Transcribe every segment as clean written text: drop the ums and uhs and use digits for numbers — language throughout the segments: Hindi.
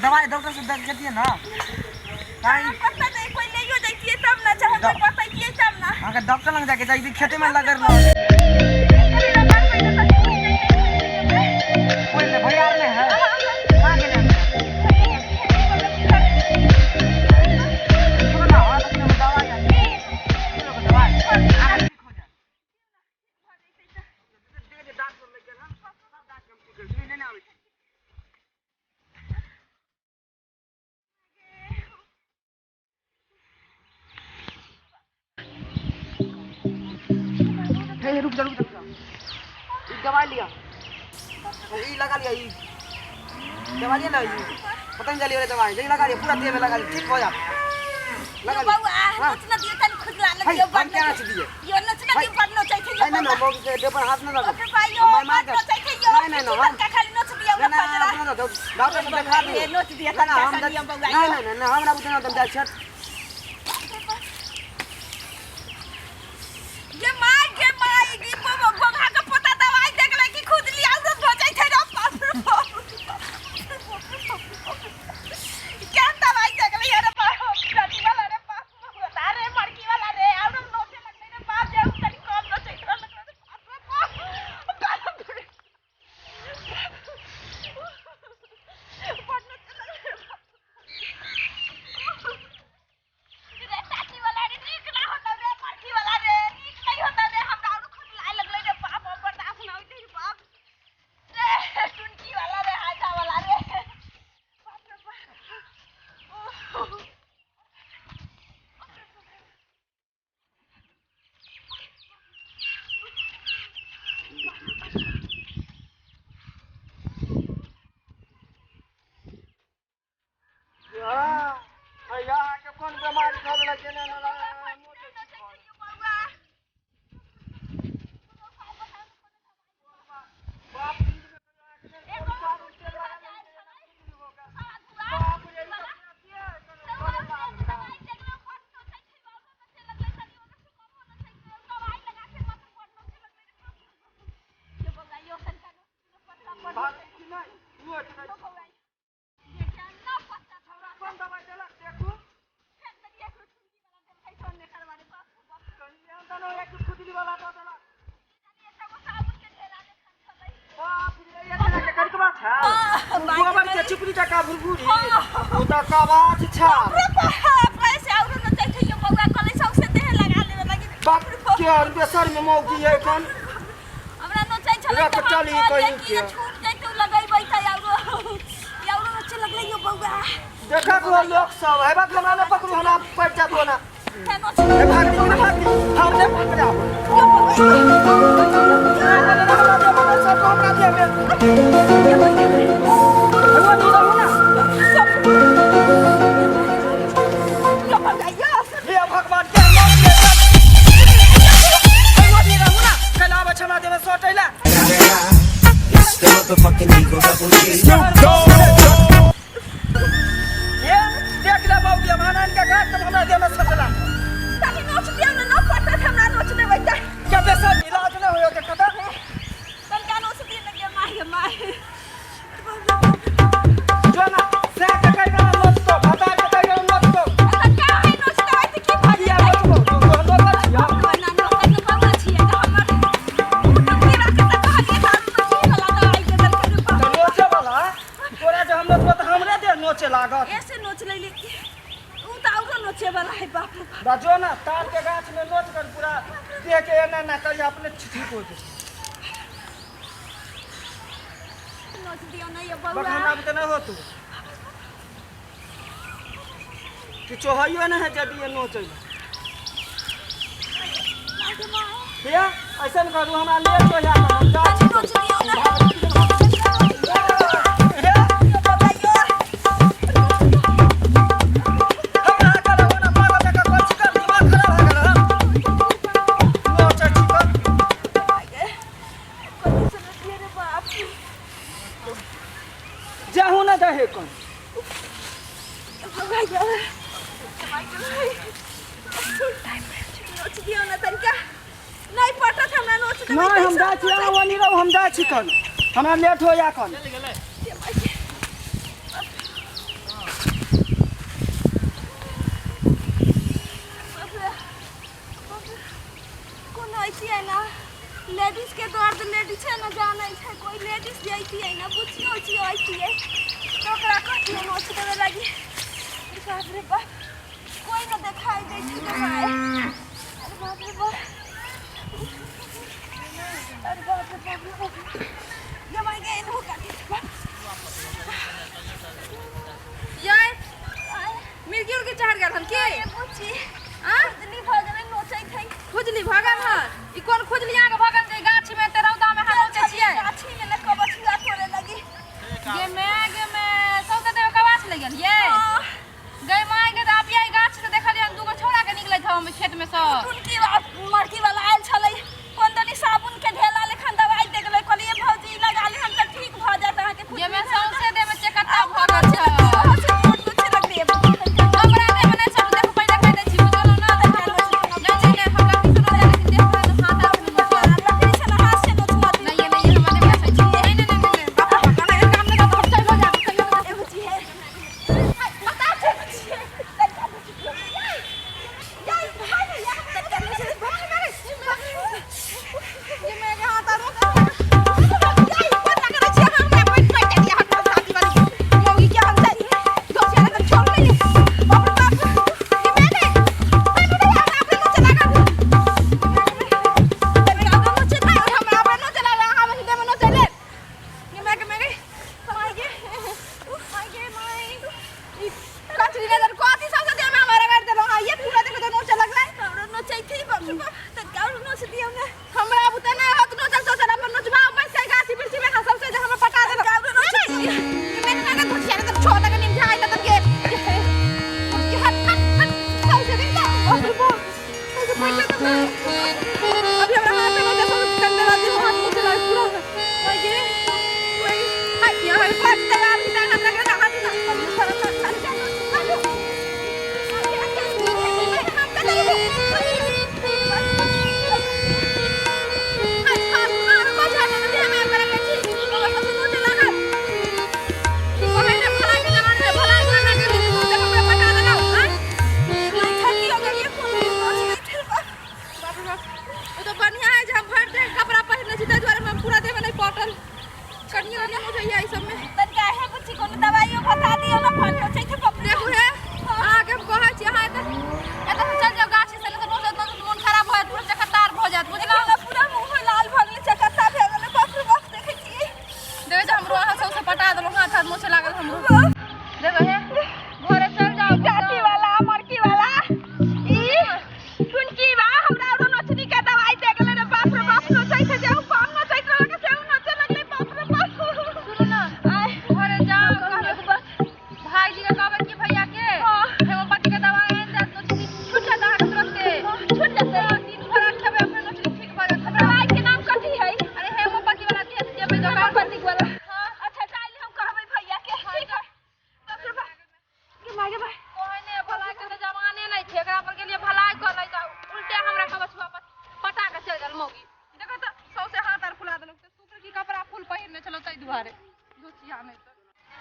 दवाई डॉक्टर से देती है ना पता नहीं कोई ले जाती है तब ना चाहे पता ही तब ना अगर डॉक्टर लग जाके जाई खेते में लगर लो कोई ले भैया ने है कहां गेले सुनो ना हां तो दवाई आ दवाई ठीक हो जा दे डॉक्टर ले गेल हम सब डॉक्टर हम ठीक नहीं आवे रुक जा दवाई लिया ये लगा लिया ये दवाई लिया ना ये पतंजलि वाली दवाई ये लगा लिया पूरा देह में लगा लिया ठीक हो जा लगा लिया नचना दिए तन खुजला लगियो बन क्या नच दिए यो नचना दिए बन नच चाहिए नहीं नहीं मोग के पर हाथ ना लगा मैं मार कर नहीं नहीं हम का खाली नच दिया ना डॉक्टर से दिखा दिए नच दिया ना हम नहीं नहीं नहीं हमरा बुझना दम जा छत ये मार गी गोगा का पता दवाई देख ले कि खुद लिया सब हो जाई थे क्या दवाई देख ले यार राती वाला रे पास अरे मड़की वाला रे और नोचे लगने रे बाप जे तनी कम नोचे इतना लग बात नहीं नोच नहीं ये क्या ना पत्ता छौरा कौन दवाई देलक देखू खुजली वाला दो देलक गोबर के चिपड़ी टका भुरभुरी ओ त कबाज छा पैसे आउरो न चाहिए यो बौआ कले सौसे देह लगा लेबे लागि बाप के और बेसर में मौकी है कौन हमरा न चाहिए छले रख चली कहीं के छूट जाई तू लगैबै त आउरो आउरो न चल लगलै यो बौआ देखा को लोग सब है बात हमरा न पकड़ू हमरा पड़ जा दो ना केनो ए भाग हम ने पकड़ा यो बौआ सब हमरा दे में भगवान के ऐसे नोच लेली उ त आउरो नोचे वाला है बाप रे बाजो ना तार के गाछ में नोच कर पूरा देह के एना ना कर अपने ठीक हो जाए नोच दियो ना ये बौआ बखना भी तो नहीं हो तू कि चोहइयो ना है जदी ये नोच भैया ऐसा करू हमरा ले चोया गाछ नोच दियो ना जाहू ना दहे कौन नोच दियो ना तनिका नहीं पटत हमरा नोच दे नहीं हम जा छी वनी रहो हम जा छी कौन हमरा लेट हो या कौन कोन होइती है ना लेडीज के दर्द लेडीज है ना जाने है कोई लेडीज जाइती है ना बुझियो छी होइती है तो ओकरा कथि नोच देवे लागि बाप रे बाप कोई ना देखाई दे छै देखाए अरे बाप रे बाप अरे बाप रे बाप जमाई गए हो काटी ये मिर्गी उर्गी चढ़ गया हम के पूछी खुजली भगन नोचै छै खुजली भगन ह ई कोन खुजली आगे भगन जे गाछ में ते रौदा में हम नोचै छियै गाछी में ले कबछिया तोड़े लगी गे में सौदा देव कबाछ ले गेल ये गई माय के आपिया गाछ से देखलियन दूगो छोड़ा के निकलै थ ये ना फाल हो छै बाप रे देखू हे आगे हम कहै छी अहाँ एतऽ से चल जाओ गाछी से नहीं रोज एतऽ मन खराब हो जात पूरा चक्कर भ जात बुझलौ पूरा मुंह लाल भ गेल चक्कर भ गेल बाप रे बाप देखै छी देख हमरो अहाँ सब से पटा देलौ हाथ हाथ मोछे लागल हमरो देखो हे घरे चल जाओ चाची वाला मरकी वाला ई टुनकी बा हमरा रो नचनी के दवाई दे गेले रे बाप रे बाप नचै छै जे हम नचै रहल के से नचै लगले बाप रे बाप सुनो ना आय घरे जाओ कहबे भाई जी के कहबे कि भैया के हेमोपैथी के दवाई आइन दे नचनी छूट जाता है तुरंत छूट जाते दिन भर खेबे अपने नचनी ठीक भ जात दवाई के नाम कथि है अरे हेमोपैथी वाला दे जेबे दुकान पर वाला हां अच्छा काल हम कहबे भैया के ठीक है बाप रे बाप के मागे भाई कोई ने भलाई के जमाने नहीं छै एकरा पर के लिए भलाई कर लै त उल्टे हमरा के बचवा पटा के चल गेल मौगी देखो त सौसे हाथ आर फुला देलक त सुपर की कपड़ा फुल पहिरने चलो तै दुआरे दोचिया में त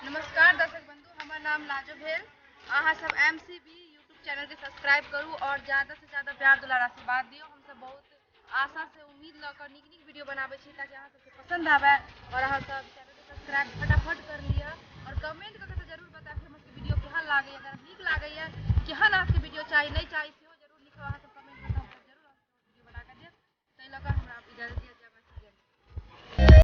नमस्कार दर्शक बंधु हमर नाम लाजो भेल अहाँ सब एमसीबी यूट्यूब चैनल के सब्सक्राइब करू और ज्यादा से ज्यादा प्यार दुलार आशीर्वाद दियो हम सब बहुत आशा से उम्मीद ल कर नीक नीक वीडियो बनाबै छी ताकि अहाँ सबके पसंद आवे और अहाँ सब चैनल के सब्सक्राइब फटाफट कर लिया और कमेंट करके तो जरूर बताएं कि हमर वीडियो केहन लागैया अगर नीक लागैया